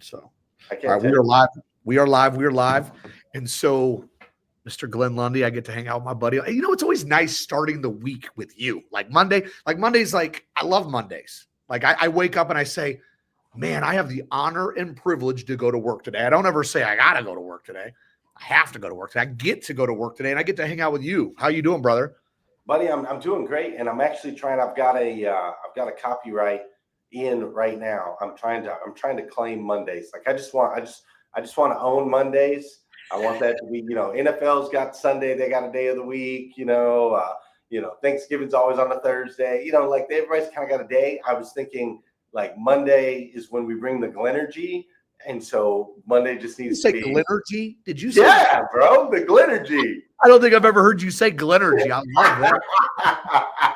So, I all can't right, tell we are you. live. We are live. We are live. And so, Mr. Glenn Lundy, I get to hang out with my buddy. You know, it's always nice starting the week with you. Like Monday's like, I love Mondays. Like I wake up and I say, man, I have the honor and privilege to go to work today. I don't ever say I got to go to work today. I have to go to work today. I get to go to work today and I get to hang out with you. How you doing, brother? Buddy, I'm doing great, and I'm actually trying. I've got a copyright in right now. I'm trying to claim Mondays. Like I just want to own Mondays. I want that to be, NFL's got Sunday, they got a day of the week. Thanksgiving's always on a Thursday. Like everybody's kind of got a day. I was thinking like Monday is when we bring the Glenergy, and so Monday just needs to be Glenergy. Did you say? Yeah, bro, the Glenergy. I don't think I've ever heard you say Glenergy. I love that.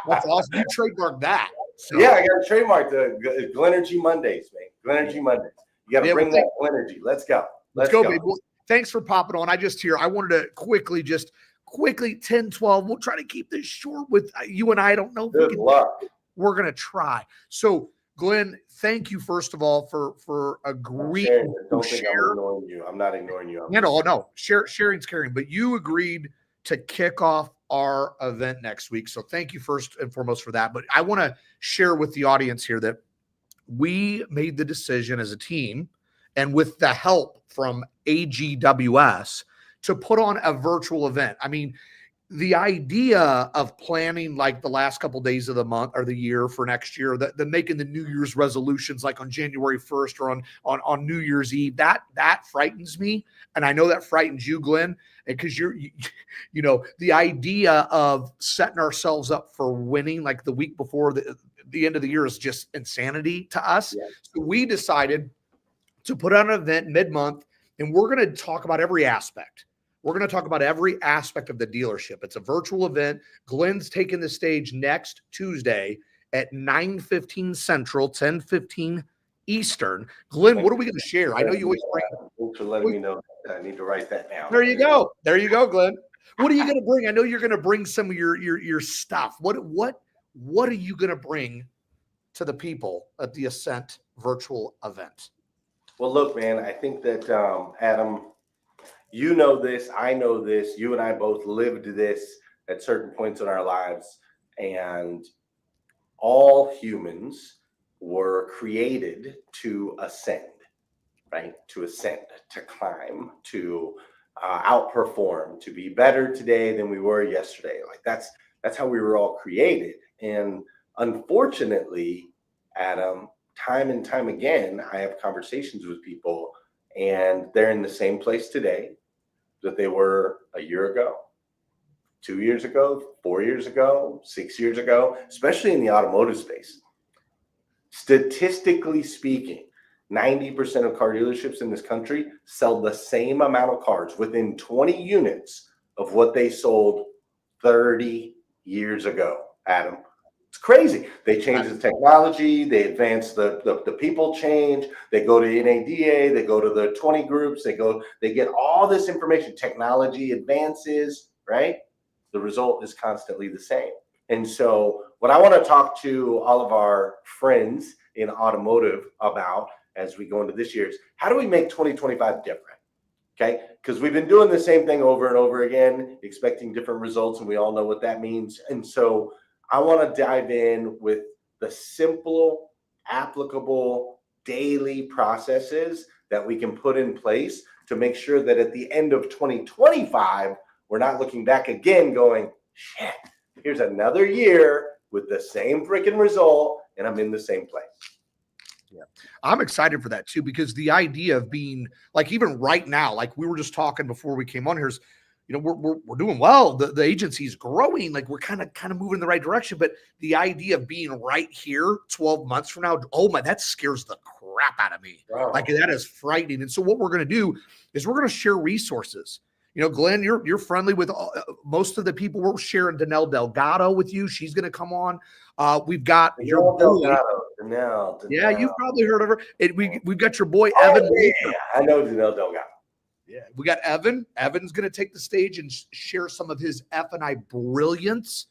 That's awesome. You trademarked that. So. Yeah, I got to trademark the Glenergy Mondays, man. Glenergy Mondays. You got to bring that Glenergy. Let's go. Let's go, baby. Well, thanks for popping on. I wanted to quickly, 10, 12. We'll try to keep this short with you and I. don't know. Good luck. We're going to try. So, Glenn, thank you, first of all, for agreeing to share. I'm not ignoring you. No. Sharing's caring. But you agreed to kick off our event next week. So thank you first and foremost for that. But I want to share with the audience here that we made the decision as a team and with the help from AGWS to put on a virtual event. I mean, the idea of planning like the last couple of days of the month or the year for next year, the making the New Year's resolutions like on January 1st or on New Year's Eve, that frightens me. And I know that frightens you, Glenn, because the idea of setting ourselves up for winning like the week before the end of the year is just insanity to us. Yeah. So we decided to put on an event mid-month, and we're going to talk about every aspect. We're going to talk about every aspect of the dealership. It's a virtual event. Glenn's taking the stage next Tuesday at 9:15 Central, 10:15 Eastern. Glenn, what are we going to share? I know you always bring. Thanks for letting me know. I need to write that down. There you go. There you go, Glenn. What are you going to bring? I know you're going to bring some of your stuff. What are you going to bring to the people at the Ascent Virtual event? Well, look, man, I think that Adam, you know this, I know this, you and I both lived this at certain points in our lives, and all humans were created to ascend, right? To ascend, to climb, to outperform, to be better today than we were yesterday. Like that's how we were all created. And unfortunately, Adam, time and time again, I have conversations with people and they're in the same place today that they were a year ago, 2 years ago, 4 years ago, 6 years ago, especially in the automotive space. Statistically speaking, 90% of car dealerships in this country sell the same amount of cars within 20 units of what they sold 30 years ago, Adam. It's crazy. They change the technology, they advance the people change, they go to NADA, they go to the 20 groups, they get all this information, technology advances, right? The result is constantly the same. And so what I want to talk to all of our friends in automotive about as we go into this year is how do we make 2025 different? Okay, because we've been doing the same thing over and over again, expecting different results, and we all know what that means. And so I want to dive in with the simple, applicable daily processes that we can put in place to make sure that at the end of 2025, we're not looking back again going, shit, here's another year with the same freaking result, and I'm in the same place. Yeah, I'm excited for that too, because the idea of being like, even right now, like we were just talking before we came on here, is, we're doing well. The agency is growing. Like we're kind of moving in the right direction. But the idea of being right here 12 months from now, oh my, that scares the crap out of me. Wow. Like that is frightening. And so what we're going to do is we're going to share resources. Glenn, you're friendly with most of the people. We're sharing Danelle Delgado with you. She's going to come on. We've got your boy. Danelle. Yeah, you've probably heard of her. We've got your boy Evan. Yeah, I know Danelle Delgado. Yeah, we got Evan. Evan's going to take the stage and share some of his F&I brilliance.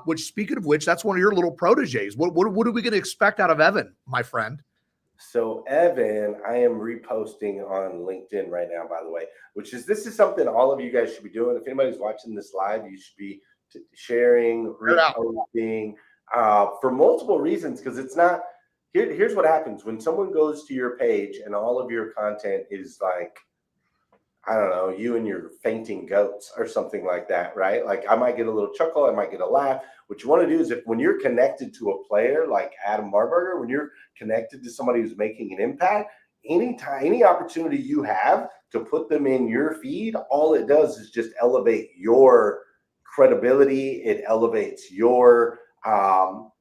Which, speaking of which, that's one of your little proteges. What are we going to expect out of Evan, my friend? So Evan, I am reposting on LinkedIn right now, by the way, this is something all of you guys should be doing. If anybody's watching this live, you should be sharing, Share it out. reposting, for multiple reasons. Because it's not here's what happens when someone goes to your page and all of your content is like, I don't know, you and your fainting goats or something like that, right? Like I might get a little chuckle, I might get a laugh. What you want to do is when you're connected to a player like Adam Marburger, when you're connected to somebody who's making an impact, any opportunity you have to put them in your feed, all it does is just elevate your credibility. It elevates your level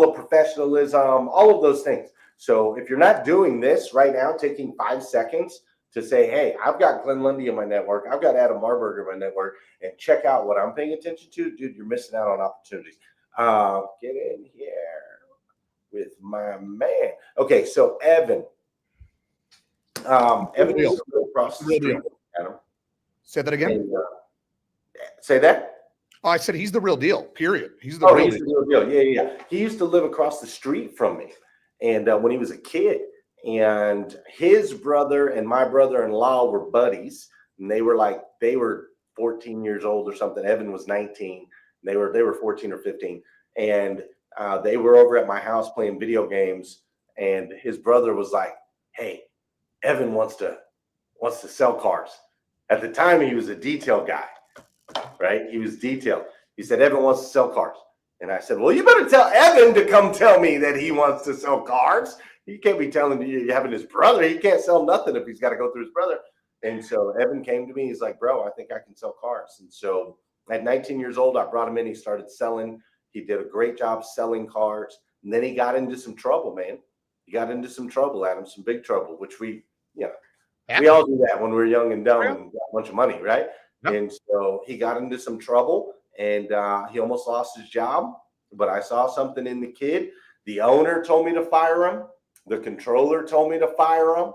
of professionalism, all of those things. So if you're not doing this right now, taking 5 seconds to say, hey, I've got Glenn Lundy in my network, I've got Adam Marburger in my network, and check out what I'm paying attention to, dude, you're missing out on opportunities. Get in here with my man. Okay, so Evan. Evan is across the street, Adam. Say that again. And, say that. Oh, I said he's the real deal, period. He's the real deal. Yeah. He used to live across the street from me. And when he was a kid, and his brother and my brother-in-law were buddies, and they were 14 years old or something. Evan was 19. They were 14 or 15, and they were over at my house playing video games. And his brother was like, "Hey, Evan wants to sell cars." At the time, he was a detail guy, right? He was detailed. He said, "Evan wants to sell cars." And I said, well, you better tell Evan to come tell me that he wants to sell cars. You can't be telling you having his brother. He can't sell nothing if he's got to go through his brother. And so Evan came to me. He's like, bro, I think I can sell cars. And so at 19 years old, I brought him in. He started selling. He did a great job selling cars. And then he got into some trouble, man. He got into some trouble, Adam, some big trouble, which we all do that when we're young and dumb and got a bunch of money, right? Yep. And so he got into some trouble. And he almost lost his job, but I saw something in the kid. The owner told me to fire him. The controller told me to fire him.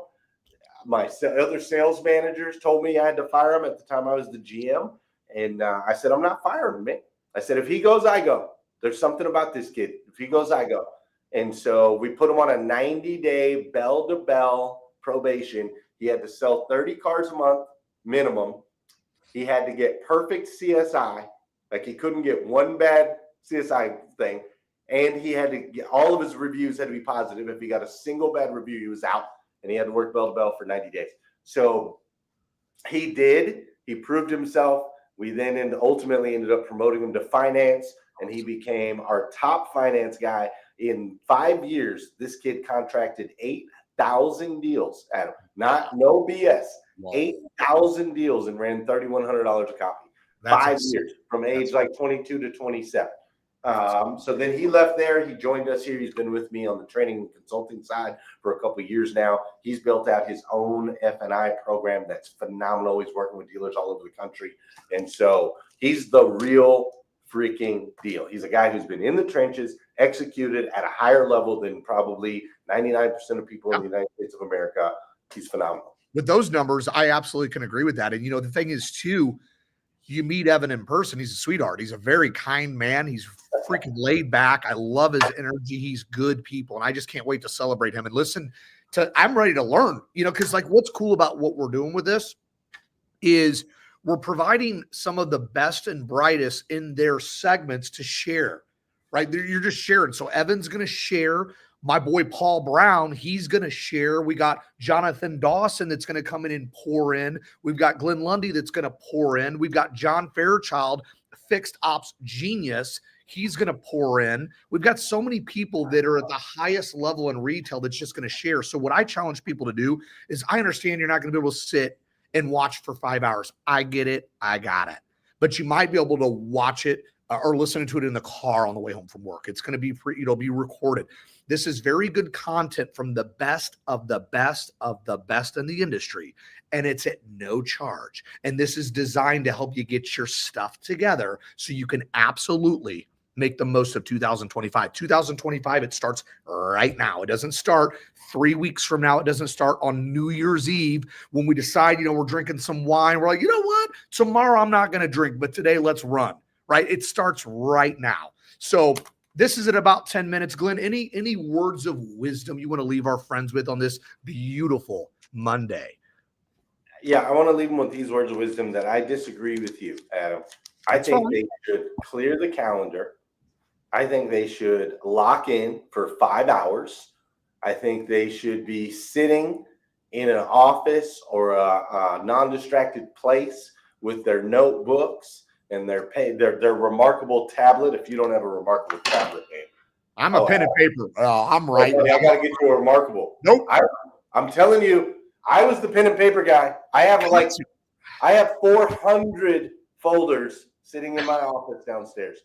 My other sales managers told me I had to fire him. At the time, I was the GM. And I said, I'm not firing him, man. I said, if he goes, I go. There's something about this kid. If he goes, I go. And so we put him on a 90-day bell-to-bell probation. He had to sell 30 cars a month minimum. He had to get perfect CSI. Like he couldn't get one bad CSI thing. And he had to get all of his reviews had to be positive. If he got a single bad review, he was out. And he had to work bell to bell for 90 days. So he did. He proved himself. We then ultimately ended up promoting him to finance. And he became our top finance guy. In 5 years, this kid contracted 8,000 deals, Adam. No BS. Wow. 8,000 deals and ran $3,100 a copy. That's 5 years from age like 22 to 27. So then he left there. He joined us here. He's been with me on the training and consulting side for a couple of years now. He's built out his own F&I program that's phenomenal. He's working with dealers all over the country. And so he's the real freaking deal. He's a guy who's been in the trenches, executed at a higher level than probably 99% of people in the United States of America. He's phenomenal. With those numbers, I absolutely can agree with that. And, the thing is, too, you meet Evan in person. He's a sweetheart. He's a very kind man. He's freaking laid back. I love his energy. He's good people. And I just can't wait to celebrate him and listen to, I'm ready to learn, because like what's cool about what we're doing with this is we're providing some of the best and brightest in their segments to share, right? You're just sharing. So Evan's going to share. My boy Paul Brown, he's going to share. We got Jonathan Dawson that's going to come in and pour in. We've got Glenn Lundy that's going to pour in. We've got John Fairchild, fixed ops genius. He's going to pour in. We've got so many people that are at the highest level in retail that's just going to share. So what I challenge people to do is I understand you're not going to be able to sit and watch for 5 hours. I get it. I got it. But you might be able to watch it or listen to it in the car on the way home from work. It's going to be it'll be recorded. This is very good content from the best of the best of the best in the industry, and it's at no charge. And this is designed to help you get your stuff together so you can absolutely make the most of 2025. 2025, it starts right now. It doesn't start 3 weeks from now. It doesn't start on New Year's Eve when we decide, we're drinking some wine. We're like, you know what? Tomorrow I'm not going to drink, but today let's run, right? It starts right now. So This is at about 10 minutes. Glenn, any words of wisdom you want to leave our friends with on this beautiful Monday? Yeah, I want to leave them with these words of wisdom that I disagree with you, Adam. I think they should clear the calendar. I think they should lock in for 5 hours. I think they should be sitting in an office or a non-distracted place with their notebooks and their remarkable tablet. If you don't have a remarkable tablet, man, I'm a pen and paper. I'm right. I got to get you a remarkable. Nope. I'm telling you, I was the pen and paper guy. I have 400 folders sitting in my office downstairs.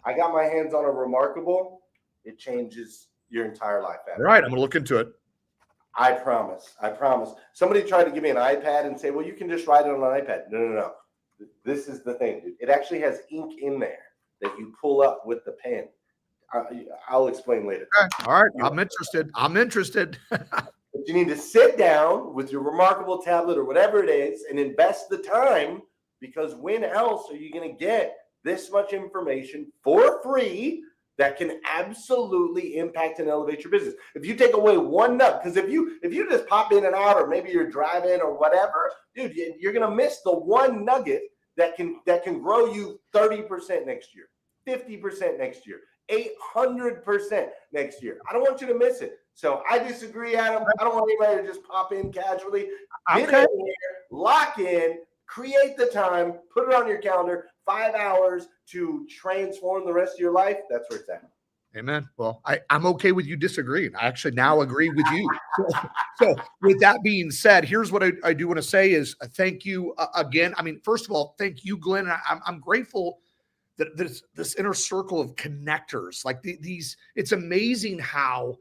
I got my hands on a remarkable. It changes your entire life. Adam. Right. I'm going to look into it. I promise. I promise. Somebody tried to give me an iPad and say, well, you can just write it on an iPad. No. This is the thing, dude. It actually has ink in there that you pull up with the pen. I'll explain later. Okay. All right. I'm interested. But you need to sit down with your remarkable tablet or whatever it is and invest the time, because when else are you going to get this much information for free that can absolutely impact and elevate your business? If you take away one nut, because if you just pop in and out, or maybe you're driving or whatever, dude, you're going to miss the one nugget that can grow you 30% next year, 50% next year, 800% next year. I don't want you to miss it. So I disagree, Adam. I don't want anybody to just pop in casually. Get in here, lock in, create the time, put it on your calendar, 5 hours to transform the rest of your life. That's where it's at. Amen. Well, I'm okay with you disagreeing. I actually now agree with you. So with that being said, here's what I do want to say is thank you again. I mean, first of all, thank you, Glenn. I'm grateful that this inner circle of connectors, like these, it's amazing how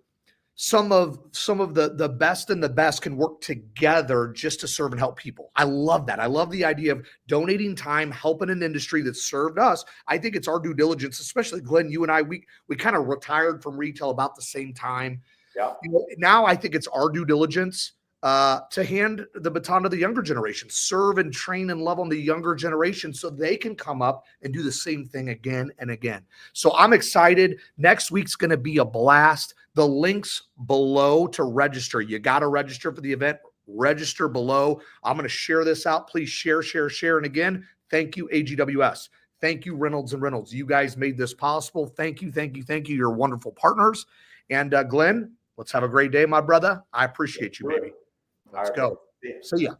some of the best and the best can work together just to serve and help people. I love that. I love the idea of donating time, helping an industry that served us. I think it's our due diligence, especially Glenn, you and I, we kind of retired from retail about the same time. Yeah. Now I think it's our due diligence to hand the baton to the younger generation, serve and train and love on the younger generation so they can come up and do the same thing again and again. So I'm excited. Next week's going to be a blast. The links below to register. You got to register for the event. Register below. I'm going to share this out. Please share. And again, thank you, AGWS. Thank you, Reynolds and Reynolds. You guys made this possible. Thank you. You're wonderful partners. And Glenn, let's have a great day, my brother. I appreciate you, baby. Let's go. See ya.